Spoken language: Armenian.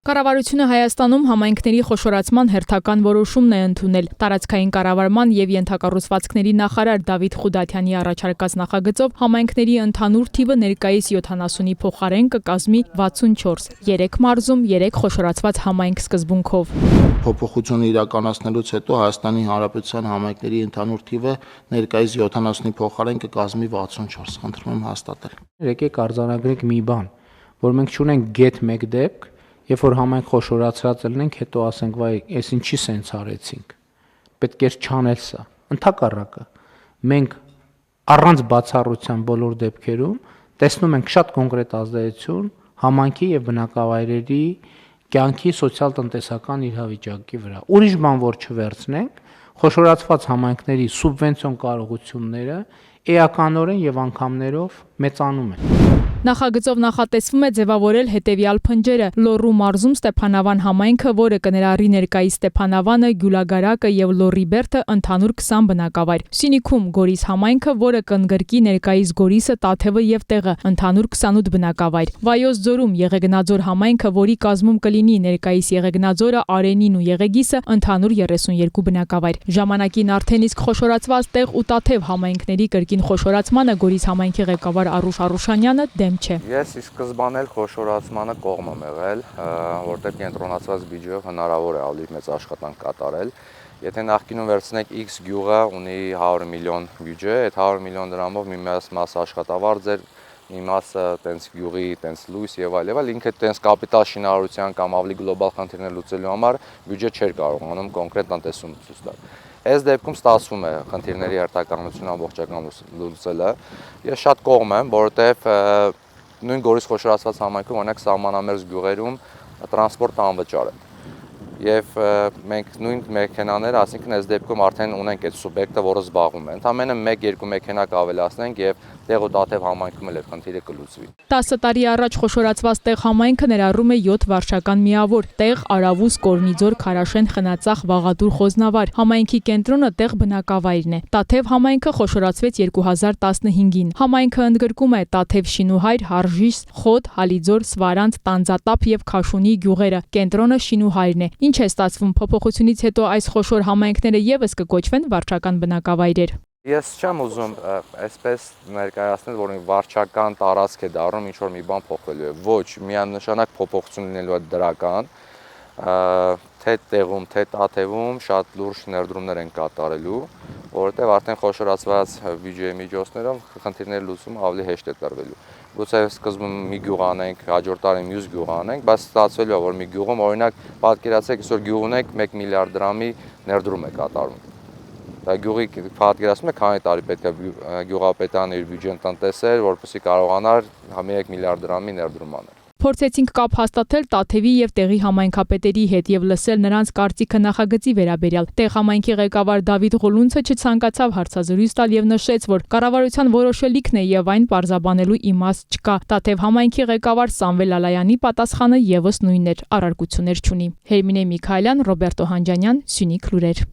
Կառավարությունը Հայաստանում համայնքների խոշորացման հերթական որոշումն է ընդունել։ Տարածքային կառավարման եւ ենթակառուցվածքների նախարար Դավիթ Խուդաթյանի առաջարկած նախագծով համայնքների ընդհանուր թիվը ներկայիս 70-ի փոխարեն կկազմի 64, 3 մարզում 3 խոշորացված համայնք սկզբունքով։ Փոփոխությունը իրականացնելուց հետո Հայաստանի Հանրապետության համայնքների ընդհանուր թիվը ներկայիս 70-ի փոխարեն կկազմի 64։ Խնդրում եմ հաստատել։ Եկեք արձանագրենք մի բան, որ մենք չունենք գետ մեկ դեպք, երբ որ համայնք խոշորացրած լինենք, հետո ասենք, վայ, այս ինչի սենց արեցինք։ Պետք է չանել սա։ Ընդհակառակը, մենք առանց բացառության բոլոր դեպքերում տեսնում ենք շատ կոնկրետ ազդեցություն համայնքի եւ բնակավայրերի կյանքի սոցիալ-տնտեսական իրավիճակի վրա։ Ուրիշ բան որ չվերցնենք, խոշորացված համայնքների սուբվենցիոն կարողությունները էականորեն եւ անգամներով մեծանում են։ Նախագծով նախատեսվում է ձևավորել հետևյալ փնջերը՝ Լոռու մարզում Ստեփանավան համայնքը, որը կներառի ներկայիս Ստեփանավանը, Գյուլագարակը եւ Լոռիբերդը ընդհանուր 20 բնակավայր։ Սյունիքում Գորիս համայնքը, որը կընդգրկի ներկայիս Գորիսը, Տաթևը եւ Տեղը, ընդհանուր 28 բնակավայր։ Վայոց ձորում Եղեգնաձոր համայնքը, որի կազմում կլինի ներկայիս Եղեգնաձորը, Արենին ու Եղեգիսը, ընդհանուր 32 բնակավայր։ Ժամանակին արդեն իսկ խոշորացված Տեղ ու Տաթև համայնքների կրկին խոշորացմանը Գորիս համայնքի ղեկավար Արուշ Արուշանյանը դեմ չէ։ Ես ի սկզբանե խոշորացմանը կողմ եմ եղել, որտեղ կենտրոնացված բյուջեով հնարավոր է ավելի մեծ աշխատանք կատարել։ Եթե նախկինում վերցնենք X գյուղը ունի 100 միլիոն բյուջե, այդ 100 միլիոն դրամով մի մասը աշխատավարձ էր, մի մասը տենց գյուղի, տենց լույս եւ այլ, ինքը տենց կապիտալ շինարարության կամ ավելի գլոբալ խնդիրներ լուծելու համար բյուջե չէր կարողանում կոնկրետ տնտեսում ցույց տալ։ Այս դեպքում ստացվում է խնդիրների հերթականություն ամբողջական լուծելը։ Ես շատ կողմ եմ, որովհետեւ նույն Գորիս խոշորացված համայնքում օրինակ սահմանամերձ գյուղերում տրանսպորտը անվճար է։ Եվ մենք նույն մեքենաները, ասինքն այս դեպքում արդեն ունենք այդ սուբյեկտը, որը զբաղվում է։ Ընդամենը 1-2 մեքենա կավելացնենք եւ Տեղ ու Տաթև համայնքում էլ այդ խնդիրը կլուծվի։ 10 տարի առաջ խոշորացված Տեղ համայնքը ներառում է 7 վարչական միավոր՝ Տեղ, Արավուս, Կորնիձոր, Քարաշեն, Խնածախ, Վաղադուր, Խոզնավար։ Համայնքի կենտրոնը Տեղ բնակավայրն է։ Տաթև համայնքը խոշորացվեց 2015-ին։ Համայնքը ընդգրկում է Տաթև, Շինուհայր, Հարժիս, Խոտ, Հալիձոր, Սվարանց, Տանձատապ եւ Քաշունի գյուղերը։ Կենտրոնը Շինուհայրն է։ Ինչ է ստացվում փոփոխությունից հետո այս խոշոր համայնքները եւս կկոչվեն վարչական բնակավայրեր։ Ես չեմ ուզում այսպես ներկայացնել, որ վարչական տարածք է դառնում, ինչ որ մի բան փոխվելու է։ Ոչ, միանշանակ փոփոխություն լինելու է դրական, թե Տեղում, թե Տաթևում շատ լուրջ ներդրումներ են կատարելու, որովհետև արդեն խոշորացված բյուջեի միջոցներով խնդիրների լուծումը ավելի հեշտ է տրվելու։ Գուցե սկզբում մի գյուղ անենք, հաջորդ տարի մյուս գյուղ անենք, բայց ստացվելու է, որ մի գյուղում օրինակ պատկերացրեք, այսօր գյուղ ունենք 1 միլիարդ դրամի ներդրում է կատարում։ Դա գյուղի պատկերացնում եք, քանի տարի պետք է գյուղապետարանը իր բյուջեն տնտեսեր, որպեսզի կարողանար 1 միլիարդ դրամի ներդրում անել։ Փորձեցինք կապ հաստատել Տաթևի եւ Տեղի համայնքապետերի հետ եւ լսել նրանց կարծիքը նախագծի վերաբերյալ։ Տեղ համայնքի ղեկավար Դավիթ Ղուլունցը չցանկացավ հարցազրույց տալ եւ նշեց, որ կառավարության որոշելիքն է եւ այն պարզաբանելու իմաստ չկա։ Տաթև համայնքի ղեկավար Սամվել Ալայանի պատասխանը եւս նույնն էր՝ առարկություններ չունի։ Հերմինե Միքայելյան, Ռոբերտո Հանջանյան, Սյունիք լուրեր։